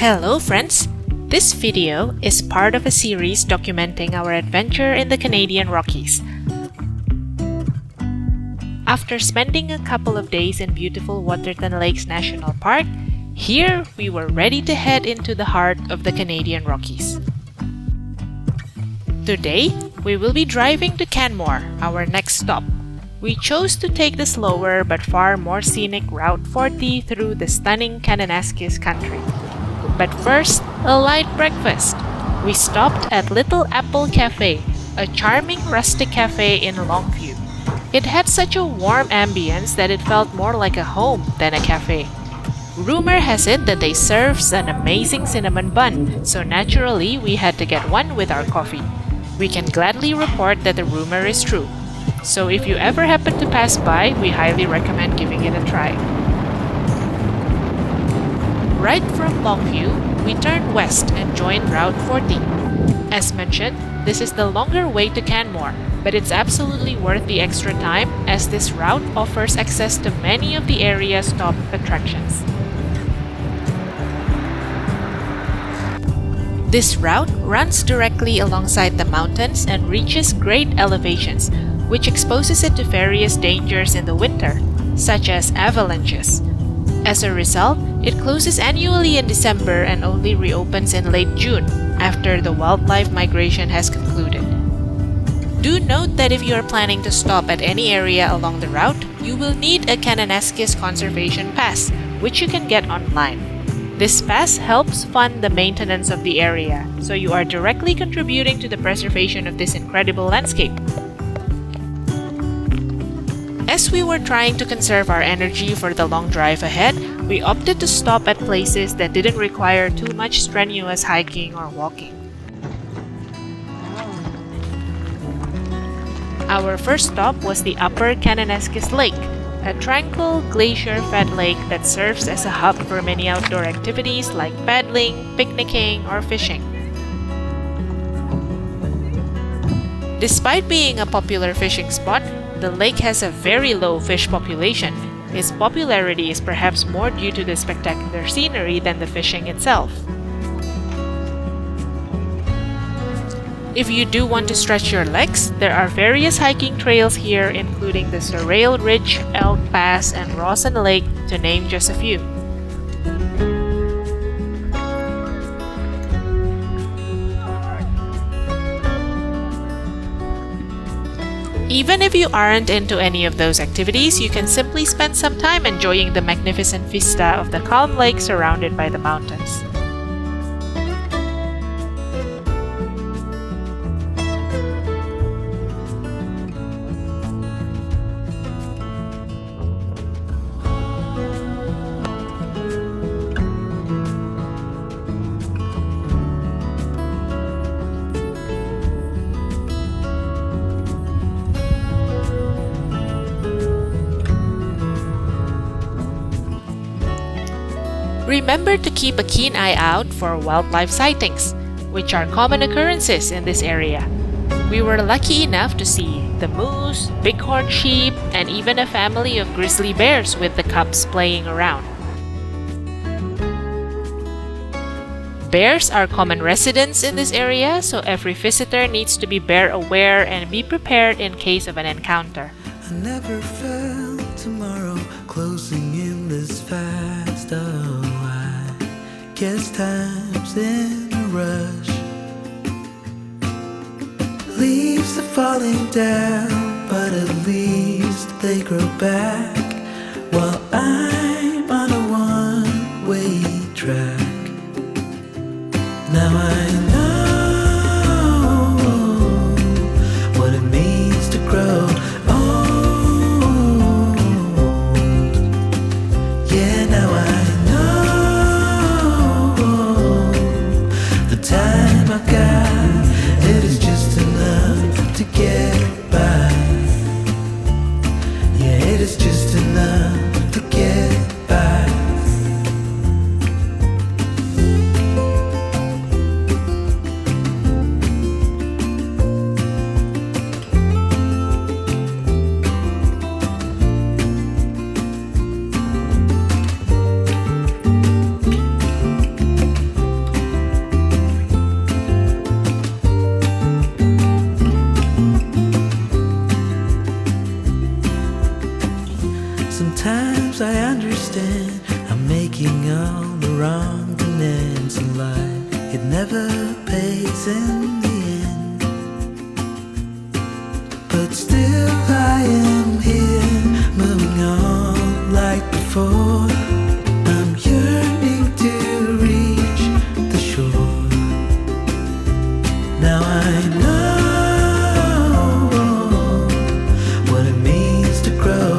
Hello friends! This video is part of a series documenting our adventure in the Canadian Rockies. After spending a couple of days in beautiful Waterton Lakes National Park, here we were ready to head into the heart of the Canadian Rockies. Today, we will be driving to Canmore, our next stop. We chose to take the slower but far more scenic Route 40 through the stunning Kananaskis Country. But first, a light breakfast. We stopped at Little Apple Cafe, a charming rustic cafe in Longview. It had such a warm ambience that it felt more like a home than a cafe. Rumor has it that they serve an amazing cinnamon bun, so naturally we had to get one with our coffee. We can gladly report that the rumor is true. So if you ever happen to pass by, we highly recommend giving it a try. Right from Longview, we turned west and joined Route 40. As mentioned, this is the longer way to Canmore, but it's absolutely worth the extra time as this route offers access to many of the area's top attractions. This route runs directly alongside the mountains and reaches great elevations, which exposes it to various dangers in the winter, such as avalanches. As a result, it closes annually in December and only reopens in late June, after the wildlife migration has concluded. Do note that if you are planning to stop at any area along the route, you will need a Kananaskis Conservation Pass, which you can get online. This pass helps fund the maintenance of the area, so you are directly contributing to the preservation of this incredible landscape. As we were trying to conserve our energy for the long drive ahead, we opted to stop at places that didn't require too much strenuous hiking or walking. Our first stop was the Upper Kananaskis Lake, a tranquil glacier-fed lake that serves as a hub for many outdoor activities like paddling, picnicking, or fishing. Despite being a popular fishing spot, the lake has a very low fish population. Its popularity is perhaps more due to the spectacular scenery than the fishing itself. If you do want to stretch your legs, there are various hiking trails here including the Sorrel Ridge, Elk Pass, and Rawson Lake, to name just a few. Even if you aren't into any of those activities, you can simply spend some time enjoying the magnificent vista of the calm lake surrounded by the mountains. Remember to keep a keen eye out for wildlife sightings, which are common occurrences in this area. We were lucky enough to see the moose, bighorn sheep, and even a family of grizzly bears with the cubs playing around. Bears are common residents in this area, so every visitor needs to be bear aware and be prepared in case of an encounter. I never felt tomorrow closing in this fast. Oh, I guess time's in a rush. Leaves are falling down, but at least they grow back while I'm on a one-way track. Now I know what it means to grow. Sometimes I understand I'm making all the wrong commands in life. It never pays in the end, but still I am here, moving on like before. I'm yearning to reach the shore. Now I know what it means to grow.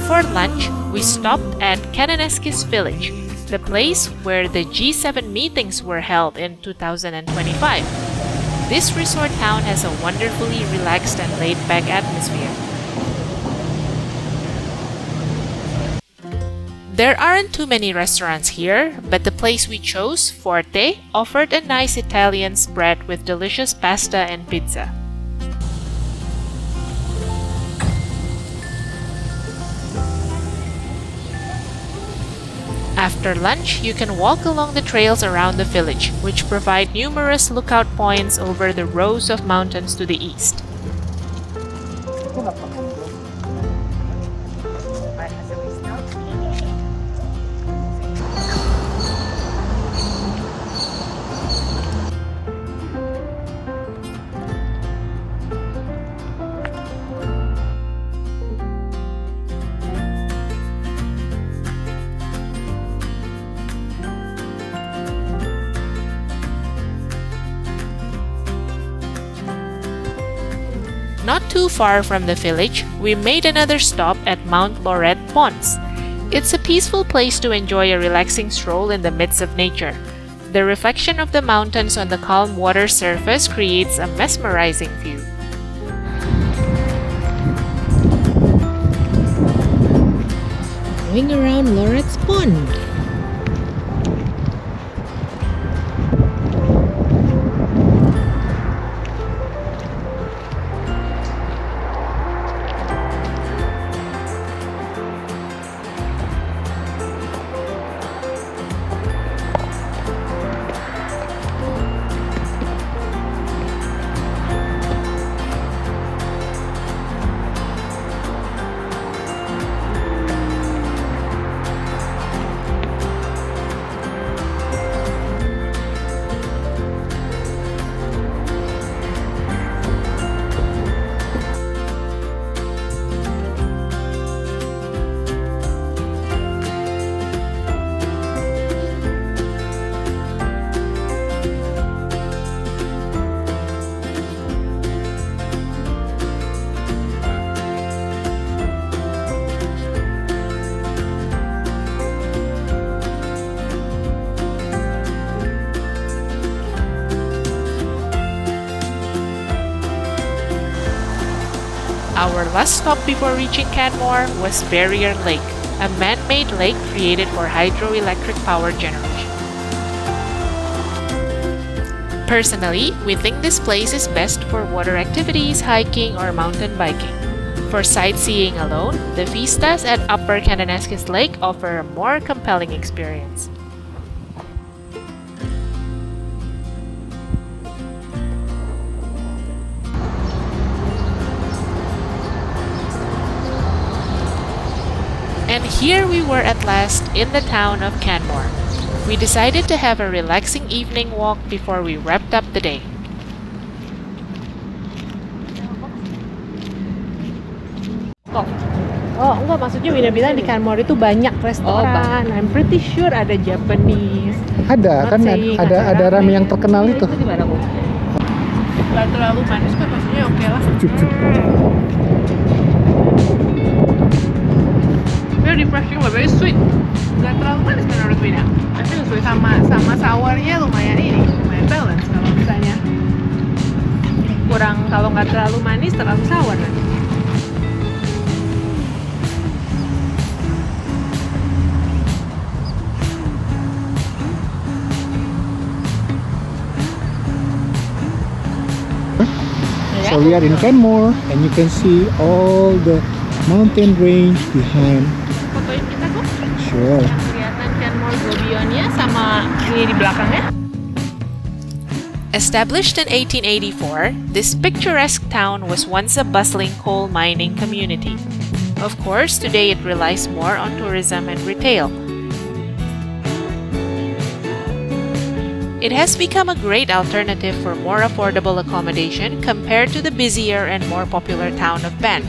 For lunch, we stopped at Kananaskis Village, the place where the G7 meetings were held in 2025. This resort town has a wonderfully relaxed and laid-back atmosphere. There aren't too many restaurants here, but the place we chose, Forte, offered a nice Italian spread with delicious pasta and pizza. After lunch, you can walk along the trails around the village, which provide numerous lookout points over the rows of mountains to the east. Not too far from the village, we made another stop at Mount Lorette Ponds. It's a peaceful place to enjoy a relaxing stroll in the midst of nature. The reflection of the mountains on the calm water surface creates a mesmerizing view. Going around Lorette's Pond. Our last stop before reaching Canmore was Barrier Lake, a man-made lake created for hydroelectric power generation. Personally, we think this place is best for water activities, hiking, or mountain biking. For sightseeing alone, the vistas at Upper Kananaskis Lake offer a more compelling experience. And here we were at last in the town of Canmore. We decided to have a relaxing evening walk before we wrapped up the day. Oh enggak, maksudnya Wina bilang di Canmore itu banyak restoran. I'm pretty sure ada Japanese. Ada kan ada ramen yang terkenal itu. Itu di mana Bu? Gak terlalu manis kan, maksudnya oke lah. Very refreshing, very sweet. Gak terlalu manis menurut Wina. Tapi sama sournya lumayan balance kalau misalnya kurang, kalau nggak terlalu manis terlalu sour nanti. we are in Canmore, and you can see all the mountain range behind. Fotoin kita kok. Sure. Kelihatan Canmore Gobionnya sama ini di belakangnya. Established in 1884, this picturesque town was once a bustling coal mining community. Of course, today it relies more on tourism and retail. It has become a great alternative for more affordable accommodation compared to the busier and more popular town of Banff.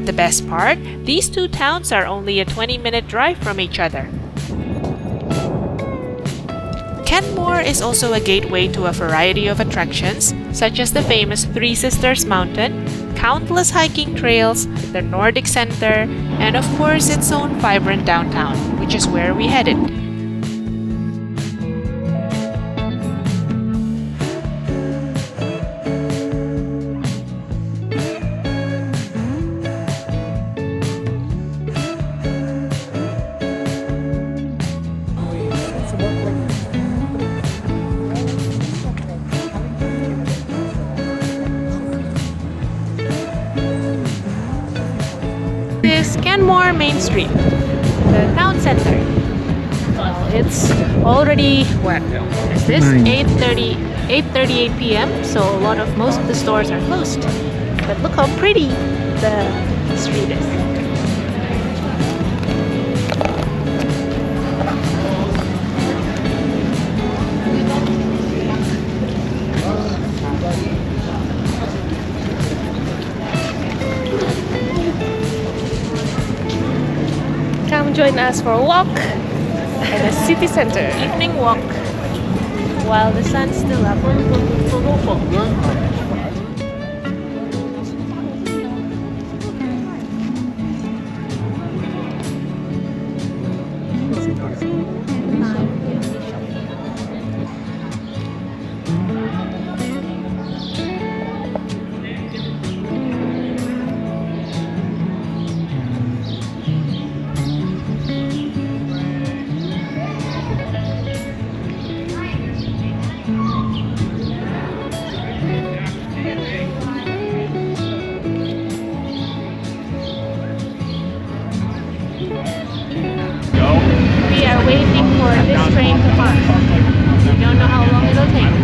The best part, these two towns are only a 20-minute drive from each other. Canmore is also a gateway to a variety of attractions, such as the famous Three Sisters Mountain, countless hiking trails, the Nordic Center, and of course its own vibrant downtown, which is where we headed. This is Canmore Main Street, the town center. Well, it's already what is this? 8:38 p.m. So most of the stores are closed. But look how pretty the street is. Come join us for a walk in the city center. Evening walk while the sun's still up. We are waiting for this train to pass. We don't know how long it'll take.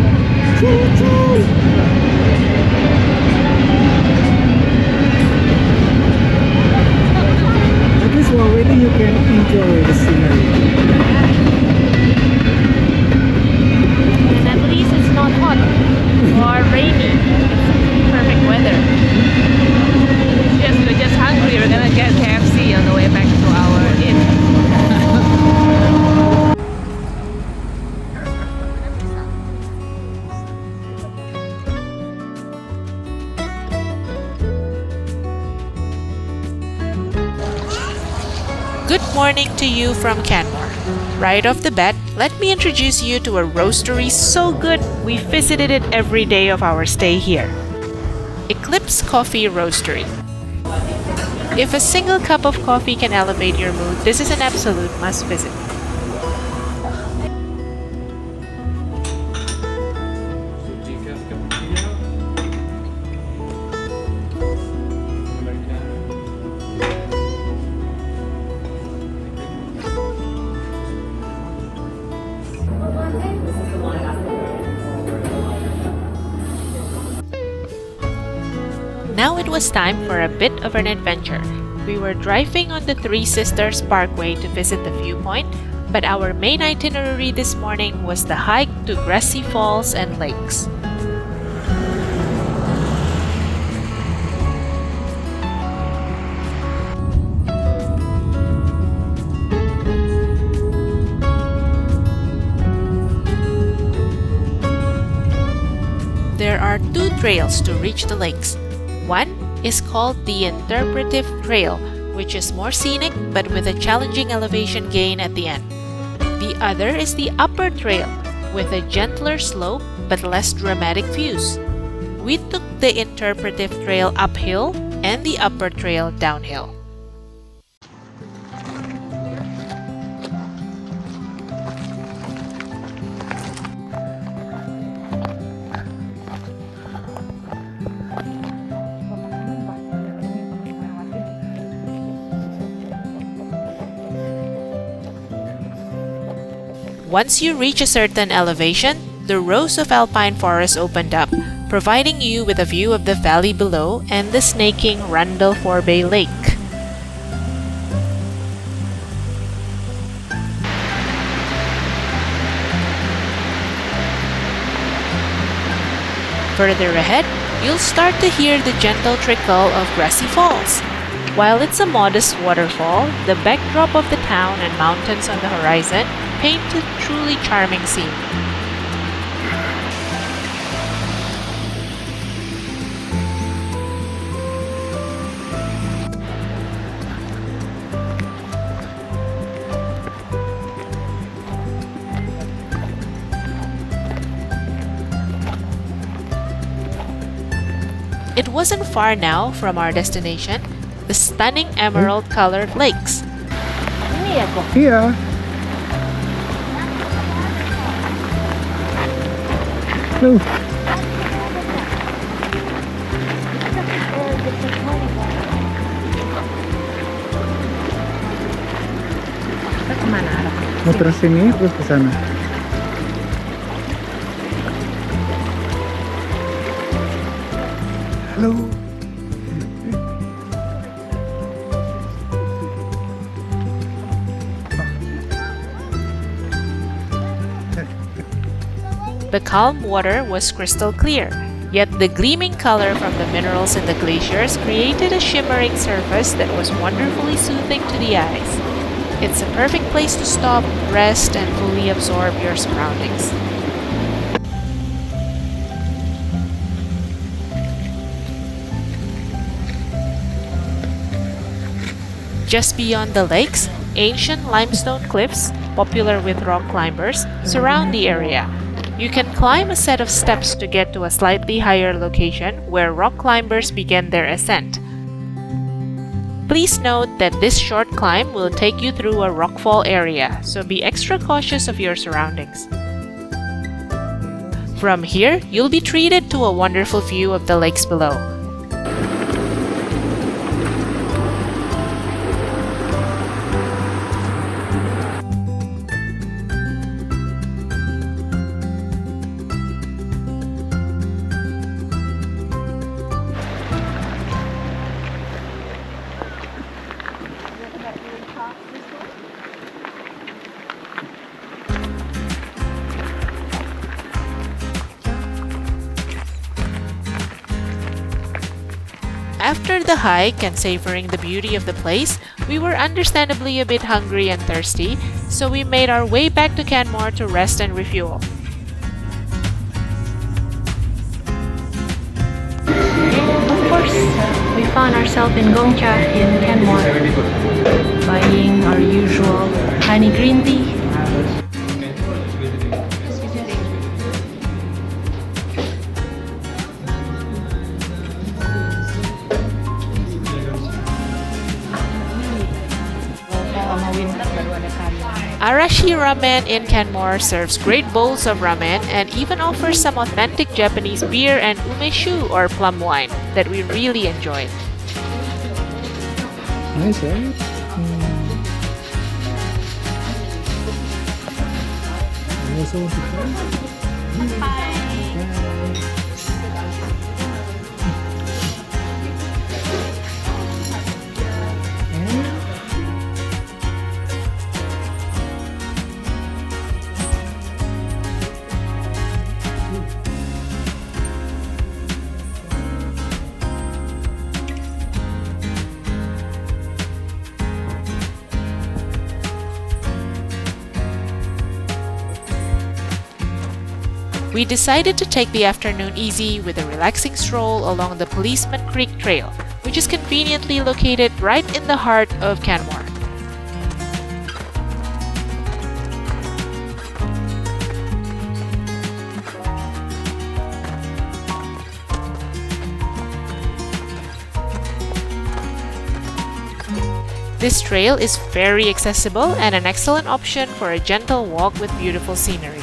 At least while waiting, you can enjoy the scenery. And at least it's not hot or rainy. It's perfect weather. We're just hungry. We're gonna get KFC on the way back to our inn. Good morning to you from Canmore. Right off the bat, let me introduce you to a roastery so good we visited it every day of our stay here. Eclipse Coffee Roastery. If a single cup of coffee can elevate your mood, this is an absolute must visit. Now it was time for a bit of an adventure. We were driving on the Three Sisters Parkway to visit the viewpoint, but our main itinerary this morning was the hike to Grassi Falls and Lakes. There are two trails to reach the lakes. One is called the Interpretive Trail, which is more scenic but with a challenging elevation gain at the end. The other is the Upper Trail, with a gentler slope but less dramatic views. We took the Interpretive Trail uphill and the Upper Trail downhill. Once you reach a certain elevation, the rows of alpine forest opened up, providing you with a view of the valley below and the snaking Rundle-Forbay Lake. Further ahead, you'll start to hear the gentle trickle of Grassi Falls. While it's a modest waterfall, the backdrop of the town and mountains on the horizon paint a truly charming scene. It wasn't far now from our destination, the stunning emerald-colored lakes. Here. Hello. Kita kemana arah? Muter sini terus ke sana. Halo. The calm water was crystal clear, yet the gleaming color from the minerals in the glaciers created a shimmering surface that was wonderfully soothing to the eyes. It's a perfect place to stop, rest, and fully absorb your surroundings. Just beyond the lakes, ancient limestone cliffs, popular with rock climbers, surround the area. You can climb a set of steps to get to a slightly higher location where rock climbers begin their ascent. Please note that this short climb will take you through a rockfall area, so be extra cautious of your surroundings. From here, you'll be treated to a wonderful view of the lakes below. After the hike and savoring the beauty of the place, we were understandably a bit hungry and thirsty, so we made our way back to Canmore to rest and refuel. Of course, we found ourselves in Gongcha in Canmore, buying our usual honey green tea. Arashi Ramen in Canmore serves great bowls of ramen and even offers some authentic Japanese beer and umeshu or plum wine that we really enjoyed. Nice, right? You also want to try? We decided to take the afternoon easy with a relaxing stroll along the Policeman Creek Trail, which is conveniently located right in the heart of Canmore. This trail is very accessible and an excellent option for a gentle walk with beautiful scenery.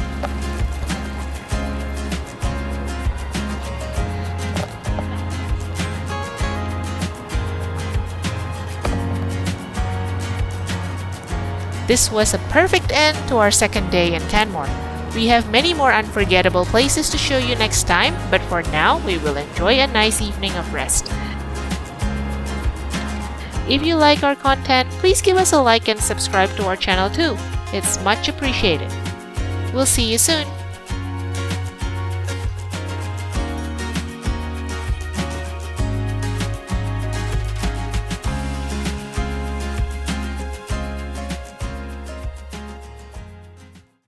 This was a perfect end to our second day in Canmore. We have many more unforgettable places to show you next time, but for now, we will enjoy a nice evening of rest. If you like our content, please give us a like and subscribe to our channel too. It's much appreciated. We'll see you soon.